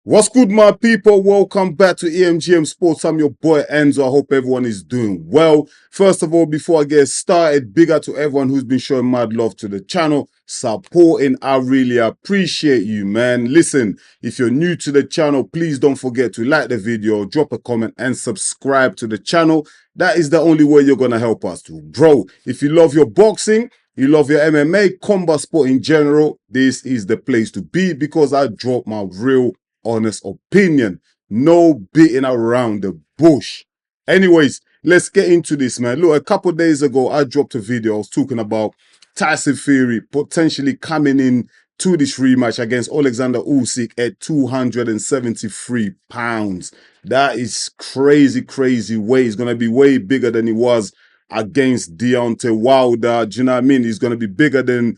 What's good, my people? Welcome back to EMGM Sports. I'm your boy Enzo. I hope everyone is doing well. First of all, before I get started, big up to everyone who's been showing mad love to the channel, supporting. I really appreciate you, man. Listen, if you're new to the channel, please don't forget to like the video, drop a comment, and subscribe to the channel. That is the only way you're gonna help us to grow. If you love your boxing, you love your MMA, combat sport in general, this is the place to be because I drop my real honest opinion. No beating around the bush. Anyways, let's get into this, man. Look, a couple days ago, I dropped a video. I was talking about Tyson Fury potentially coming in to this rematch against Oleksandr Usyk at 273 pounds. That is crazy, crazy weight. He's going to be way bigger than he was against Deontay Wilder. Do you know what I mean? He's going to be bigger than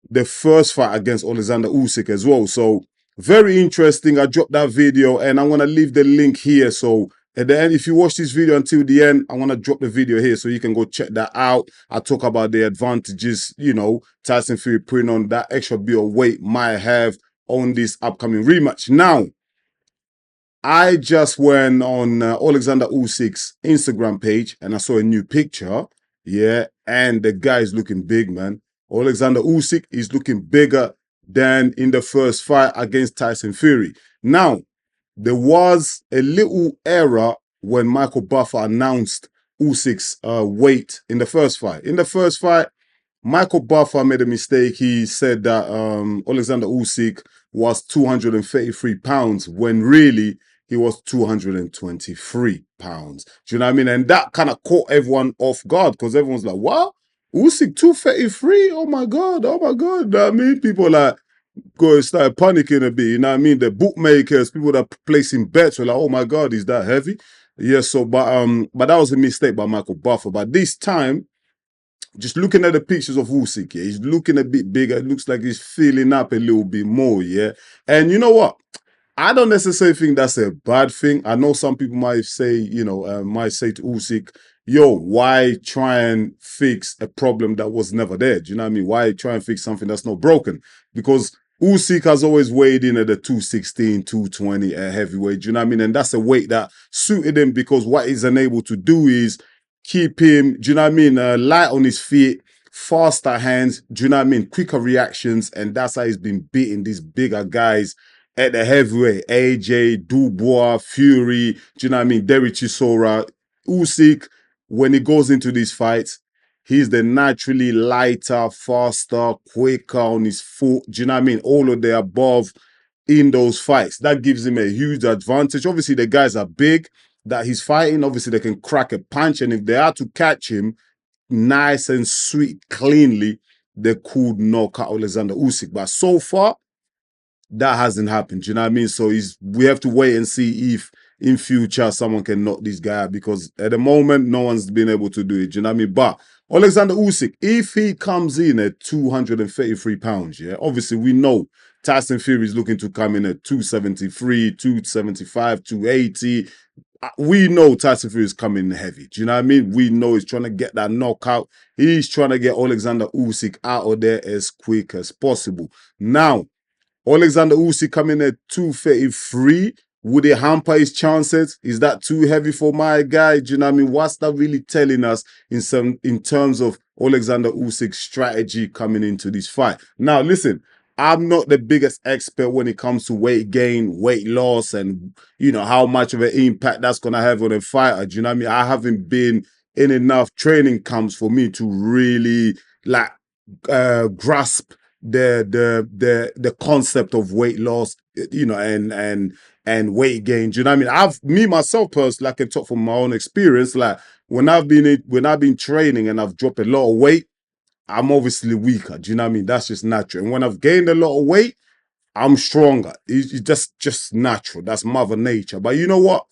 the first fight against Oleksandr Usyk as well. So very interesting. I dropped that video and I'm going to leave the link here. So at the end, if you watch this video until the end, I want to drop the video here so you can go check that out. I talk about the advantages, you know, Tyson Fury putting on that extra bit of weight might have on this upcoming rematch. Now, I just went on Oleksandr Usyk's Instagram page and I saw a new picture. Yeah, and the guy is looking big, man. Oleksandr Usyk is looking bigger than in the first fight against Tyson Fury. Now, there was a little error when Michael Buffer announced Usyk's weight in the first fight. In the first fight, Michael Buffer made a mistake. He said that Oleksandr Usyk was 233 pounds when really he was 223 pounds. Do you know what I mean? And that kind of caught everyone off guard because everyone's like, what? Usyk 233? Oh my God, oh my God. I mean, people like go and start panicking a bit, you know what I mean? The bookmakers, people that are placing bets were like, oh my God, is that heavy? Yeah, so, but that was a mistake by Michael Buffer. But this time, just looking at the pictures of Usyk, yeah, he's looking a bit bigger. It looks like he's filling up a little bit more, yeah? And you know what? I don't necessarily think that's a bad thing. I know some people might say, you know, might say to Usyk, yo, why try and fix a problem that was never there? Do you know what I mean? Why try and fix something that's not broken? Because Usyk has always weighed in at the 216, 220 at heavyweight. Do you know what I mean? And that's a weight that suited him because what he's unable to do is keep him, do you know what I mean, light on his feet, faster hands, do you know what I mean, quicker reactions. And that's how he's been beating these bigger guys at the heavyweight, AJ, Dubois, Fury, do you know what I mean, Derek Chisora. Usyk, when he goes into these fights, he's the naturally lighter, faster, quicker on his foot, do you know what I mean, all of the above in those fights. That gives him a huge advantage. Obviously, the guys are big that he's fighting. Obviously, they can crack a punch, and if they are to catch him nice and sweet, cleanly, they could knock out Oleksandr Usyk. But so far, that hasn't happened. Do you know what I mean? So we have to wait and see if in future someone can knock this guy out because at the moment, no one's been able to do it. Do you know what I mean? But Oleksandr Usyk, if he comes in at 233 pounds, yeah, obviously we know Tyson Fury is looking to come in at 273, 275, 280. We know Tyson Fury is coming heavy. Do you know what I mean? We know he's trying to get that knockout. He's trying to get Oleksandr Usyk out of there as quick as possible. Now, Oleksandr Usyk coming at 233. Would it hamper his chances? Is that too heavy for my guy? Do you know what I mean? What's that really telling us in terms of Oleksandr Usyk's strategy coming into this fight? Now, listen, I'm not the biggest expert when it comes to weight gain, weight loss, and, you know, how much of an impact that's going to have on a fighter. Do you know what I mean? I haven't been in enough training camps for me to really, like, grasp the concept of weight loss, you know, and weight gain. Do you know what I mean? Me myself personally, I can talk from my own experience. Like when I've been training and I've dropped a lot of weight, I'm obviously weaker. Do you know what I mean? That's just natural. And when I've gained a lot of weight, I'm stronger. It's just natural. That's Mother Nature. But you know what?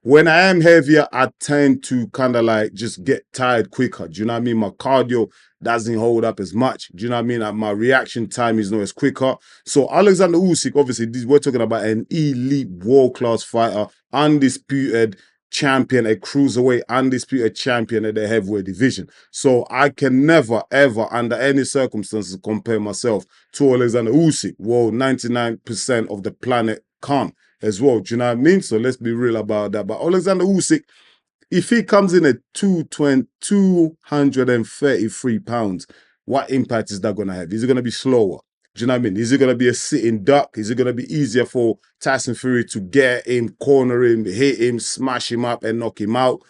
When I am heavier, I tend to kind of like just get tired quicker. Do you know what I mean? My cardio doesn't hold up as much. Do you know what I mean? Like my reaction time is not as quicker. So Oleksandr Usyk, obviously, we're talking about an elite world-class fighter, undisputed champion, a cruiserweight, undisputed champion at the heavyweight division. So I can never, ever, under any circumstances, compare myself to Oleksandr Usyk. Well, 99% of the planet can't. as well. Do you know what I mean? So let's be real about that. But Oleksandr Usyk, if he comes in at 233 pounds, what impact is that going to have? Is it going to be slower? Do you know what I mean? Is it going to be a sitting duck? Is it going to be easier for Tyson Fury to get him, corner him, hit him, smash him up, and knock him out?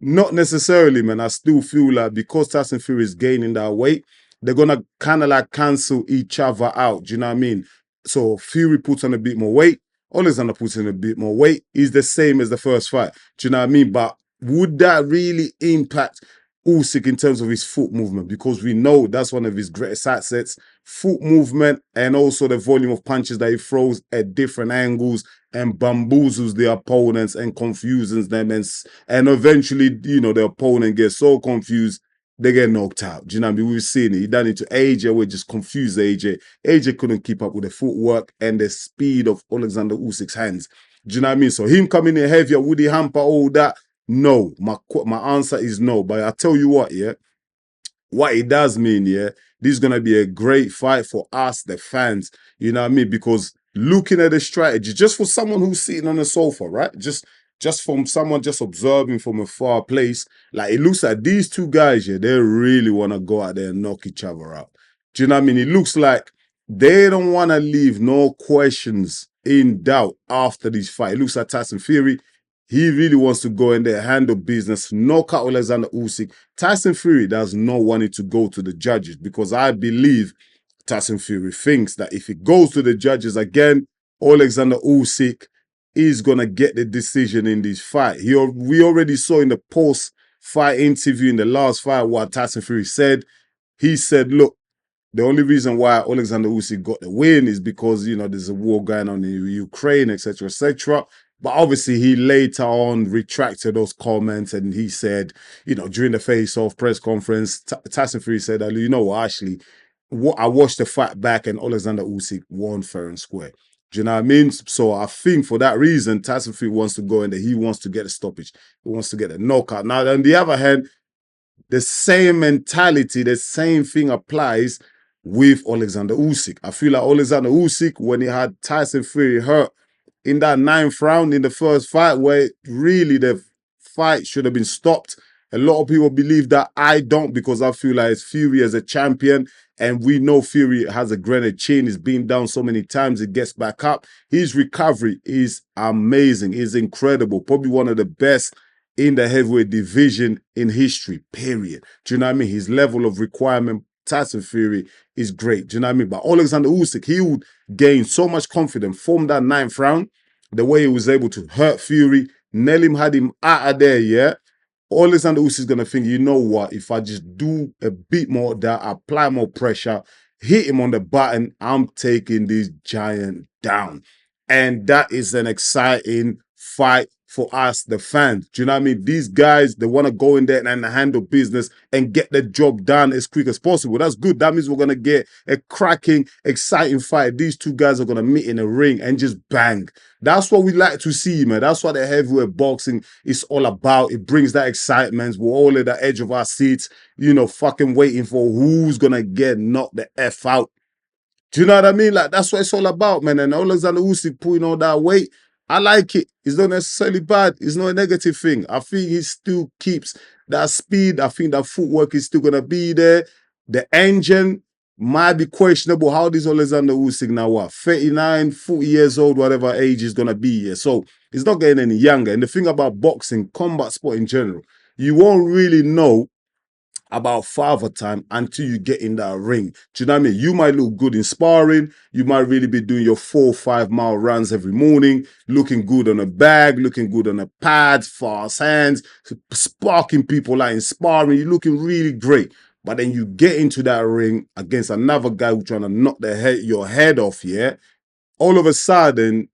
Not necessarily, man. I still feel like because Tyson Fury is gaining that weight, they're going to kind of like cancel each other out. Do you know what I mean? So Fury puts on a bit more weight. Alexander puts in a bit more weight. He's the same as the first fight. Do you know what I mean? But would that really impact Usyk in terms of his foot movement? Because we know that's one of his greatest assets, foot movement, and also the volume of punches that he throws at different angles and bamboozles the opponents and confuses them, and eventually, you know, the opponent gets so confused they get knocked out. Do you know what I mean? We've seen it. He done it to AJ, where just confused AJ. AJ couldn't keep up with the footwork and the speed of Oleksandr Usyk's hands. Do you know what I mean? So him coming in heavier, would he hamper all that? No. My answer is no. But I tell you what, yeah, what it does mean, yeah, this is going to be a great fight for us, the fans, you know what I mean? Because looking at the strategy, just for someone who's sitting on a sofa, right? Just from someone just observing from a far place, like it looks like these two guys, yeah, they really want to go out there and knock each other out. Do you know what I mean? It looks like they don't want to leave no questions in doubt after this fight. It looks like Tyson Fury, he really wants to go in there, handle business, knock out Oleksandr Usyk. Tyson Fury does not want it to go to the judges because I believe Tyson Fury thinks that if it goes to the judges again, Oleksandr Usyk is going to get the decision in this fight. We already saw in the post-fight interview in the last fight what Tyson Fury said. He said, look, the only reason why Oleksandr Usyk got the win is because, you know, there's a war going on in Ukraine, etc., etc. But obviously, he later on retracted those comments and he said, you know, during the face-off press conference, Tyson Fury said that, you know what, actually, I watched the fight back and Oleksandr Usyk won fair and square. Do you know what I mean? So I think for that reason, Tyson Fury wants to go in there. He wants to get a stoppage. He wants to get a knockout. Now, on the other hand, the same mentality, the same thing applies with Oleksandr Usyk. I feel like Oleksandr Usyk, when he had Tyson Fury hurt in that 9th round in the first fight, where really the fight should have been stopped. A lot of people believe that. I don't, because I feel like it's Fury as a champion, and we know Fury has a granite chin. He's been down so many times, he gets back up. His recovery is amazing, is incredible, probably one of the best in the heavyweight division in history, period. Do you know what I mean? His level of requirement, Tyson Fury, is great. Do you know what I mean? But Oleksandr Usyk, he would gain so much confidence from that 9th round, the way he was able to hurt Fury, nail him, had him out of there, yeah? Oleksandr Usyk is going to think, you know what, if I just do a bit more of that, apply more pressure, hit him on the button, I'm taking this giant down. And that is an exciting fight for us, the fans. Do you know what I mean? These guys, they want to go in there and handle business and get the job done as quick as possible. That's good. That means we're going to get a cracking, exciting fight. These two guys are going to meet in a ring and just bang. That's what we like to see, man. That's what the heavyweight boxing is all about. It brings that excitement. We're all at the edge of our seats, you know, fucking waiting for who's going to get knocked the F out. Do you know what I mean? Like, that's what it's all about, man. And Oleksandr Usyk putting all that weight, I like it. It's not necessarily bad. It's not a negative thing. I think he still keeps that speed. I think that footwork is still going to be there. The engine might be questionable. How does Oleksandr Usyk now, what, 39, 40 years old, whatever age is going to be here. So he's not getting any younger. And the thing about boxing, combat sport in general, you won't really know about father time until you get in that ring. Do you know what I mean? You might look good in sparring. You might really be doing your 4 or 5 mile runs every morning, looking good on a bag, looking good on a pad, fast hands, sparking people out in sparring. You're looking really great. But then you get into that ring against another guy who's trying to knock your head off, yeah? All of a sudden,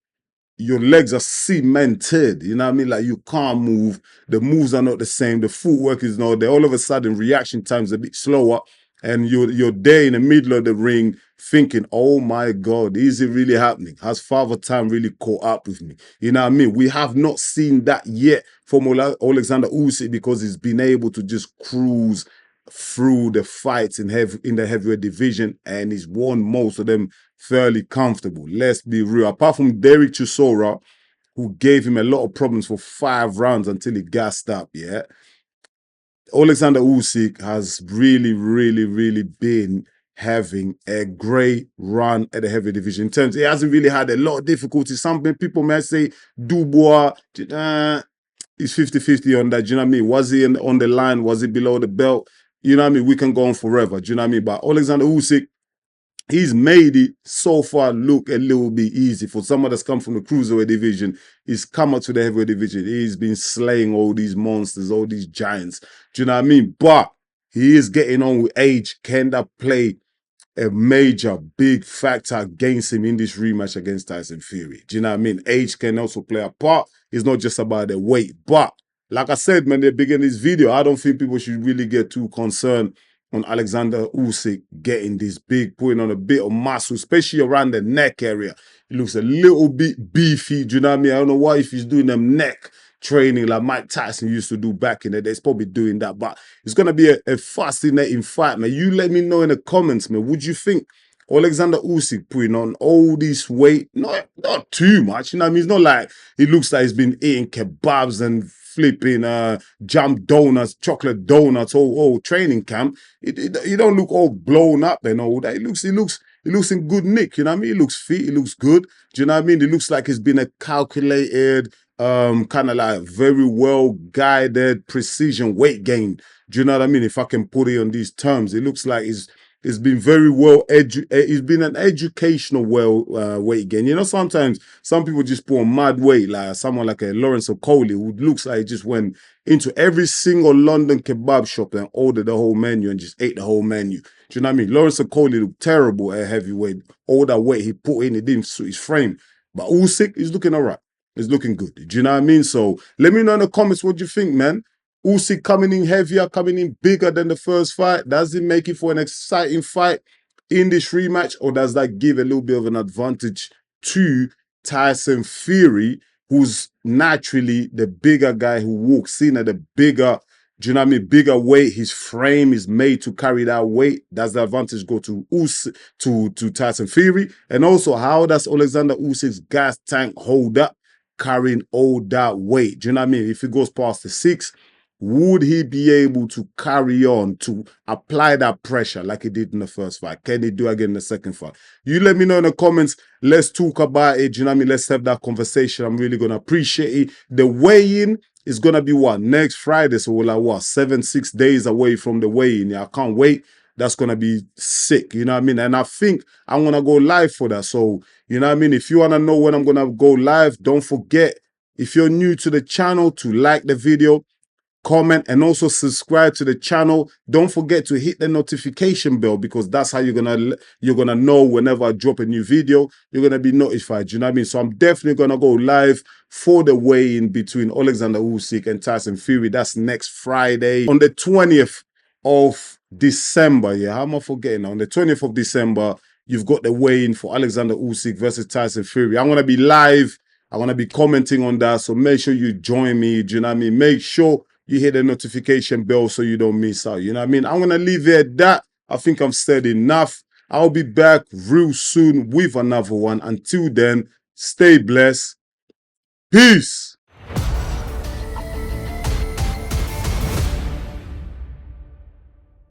your legs are cemented. You know what I mean? Like, you can't move. The moves are not the same. The footwork is not there. All of a sudden, reaction time's a bit slower. And you're there in the middle of the ring thinking, oh my God, is it really happening? Has Father Time really caught up with me? You know what I mean? We have not seen that yet from Oleksandr Usyk, because he's been able to just cruise through the fights in the heavyweight division, and he's won most of them fairly comfortable. Let's be real. Apart from Derek Chisora, who gave him a lot of problems for 5 rounds until he gassed up, yeah? Oleksandr Usyk has really been having a great run at the heavy division. In terms, he hasn't really had a lot of difficulties. Some people may say Dubois, he's 50-50 on that. Do you know what I mean? Was he on the line? Was he below the belt? You know what I mean? We can go on forever. Do you know what I mean? But Oleksandr Usyk, he's made it so far look a little bit easy for someone that's come from the cruiserweight division. He's come up to the heavyweight division. He's been slaying all these monsters, all these giants. Do you know what I mean? But he is getting on with age. Can that play a major, big factor against him in this rematch against Tyson Fury? Do you know what I mean? Age can also play a part. It's not just about the weight. But like I said, man, at the beginning of this video, I don't think people should really get too concerned on Oleksandr Usyk getting this big, putting on a bit of muscle, especially around the neck area. He looks a little bit beefy. Do you know what I mean? I don't know why if he's doing them neck training like Mike Tyson used to do back in the day. He's probably doing that. But it's going to be a fascinating fight, man. You let me know in the comments, man. Would you think Oleksandr Usyk putting on all this weight? Not too much. You know what I mean? It's not like he looks like he's been eating kebabs and flipping jam donuts, chocolate donuts, all training camp. He don't look all blown up and all that. He looks in good nick, you know what I mean? He looks fit, he looks good. Do you know what I mean? It looks like it's been a calculated, kind of like very well guided precision weight gain. Do you know what I mean? If I can put it on these terms, it looks like it's been very well it's been an educational weight gain. You know, sometimes some people just put on mad weight, like someone like a Lawrence Okoli, who looks like he just went into every single London kebab shop and ordered the whole menu and just ate the whole menu. Do you know what I mean? Lawrence Okoli looked terrible at heavyweight. All that weight he put in, it didn't suit his frame. But Usyk is looking all right. He's looking good. Do you know what I mean? So let me know in the comments what you think, man. Usyk coming in heavier, coming in bigger than the first fight. Does it make it for an exciting fight in this rematch, or does that give a little bit of an advantage to Tyson Fury, who's naturally the bigger guy who walks in at the bigger, do you know what I mean, bigger weight? His frame is made to carry that weight. Does the advantage go to to Tyson Fury? And also, how does Oleksandr Usyk's gas tank hold up carrying all that weight? Do you know what I mean? If he goes past the 6, would he be able to carry on to apply that pressure like he did in the first fight? Can he do again in the second fight? You let me know in the comments. Let's talk about it. Do you know what I mean? Let's have that conversation. I'm really going to appreciate it. The weigh-in is going to be what? Next Friday. So we're like, what? 6 days away from the weigh-in. Yeah, I can't wait. That's going to be sick. You know what I mean? And I think I'm going to go live for that. So, you know what I mean? If you want to know when I'm going to go live, don't forget, if you're new to the channel, to like the video, comment, and also subscribe to the channel. Don't forget to hit the notification bell, because that's how you're gonna know whenever I drop a new video. You're gonna be notified. You know what I mean? So I'm definitely gonna go live for the weigh-in between Oleksandr Usyk and Tyson Fury. That's next Friday on the 20th of December. Yeah, how am I forgetting? On the 20th of December, you've got the weigh-in for Oleksandr Usyk versus Tyson Fury. I'm gonna be live. I'm gonna be commenting on that. So make sure you join me. Do you know what I mean? Make sure you hit the notification bell so you don't miss out. You know what I mean? I'm going to leave it at that. I think I've said enough. I'll be back real soon with another one. Until then, stay blessed. Peace.